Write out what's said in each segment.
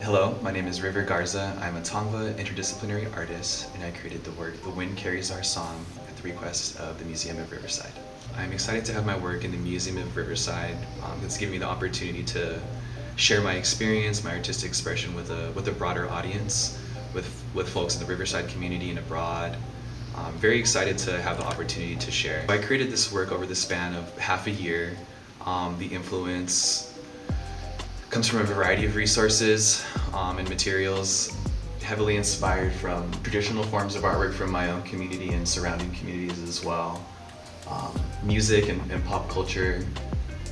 Hello, my name is Garza. I'm a Tongva interdisciplinary artist, and I created the work The Wind Carries Our Song at the request of the Museum of Riverside. I'm excited to have my work in the Museum of Riverside. It's given me the opportunity to share my experience, my artistic expression with a broader audience, with folks in the Riverside community and abroad. I'm very excited to have the opportunity to share. I created this work over the span of half a year. The influence comes from a variety of resources and materials, heavily inspired from traditional forms of artwork from my own community and surrounding communities as well. Music and pop culture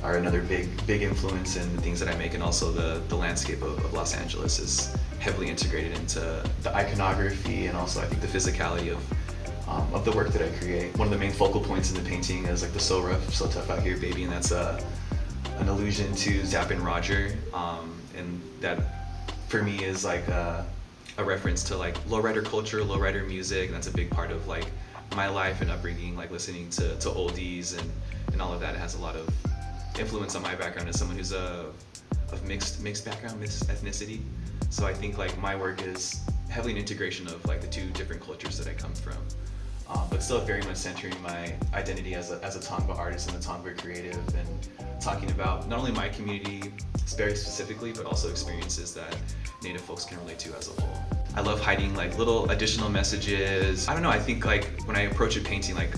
are another big influence in the things that I make, and also the landscape of Los Angeles is heavily integrated into the iconography and also I think the physicality of the work that I create. One of the main focal points in the painting is like the "So Rough, So Tough Out Here, Baby," and that's an allusion to Zapp and Roger, and that for me is like a reference to like lowrider culture, lowrider music, and that's a big part of like my life and upbringing, like listening to oldies and all of that. It has a lot of influence on my background as someone who's of mixed background, mixed ethnicity. So I think like my work is heavily an integration of like the two different cultures that I come from. But still very much centering my identity as a Tongva artist and a Tongva creative, and talking about not only my community very specifically, but also experiences that Native folks can relate to as a whole. I love hiding like little additional messages. I don't know, I think like when I approach a painting, like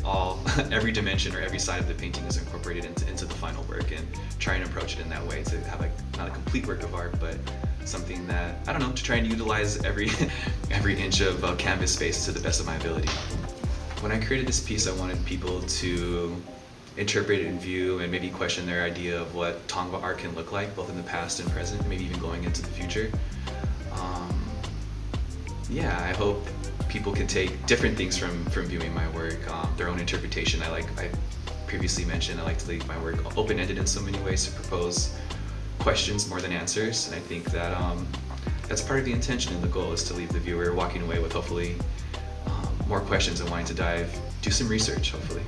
every dimension or every side of the painting is incorporated into the final work, and try and approach it in that way to have like not a complete work of art, but something that, I don't know, to try and utilize every inch of canvas space to the best of my ability. When I created this piece, I wanted people to interpret and view and maybe question their idea of what Tongva art can look like, both in the past and present, maybe even going into the future. Yeah, I hope people can take different things from viewing my work, their own interpretation. I previously mentioned, I like to leave my work open-ended in so many ways, to propose questions more than answers, and I think that that's part of the intention and the goal, is to leave the viewer walking away with hopefully more questions and wanting to do some research, hopefully.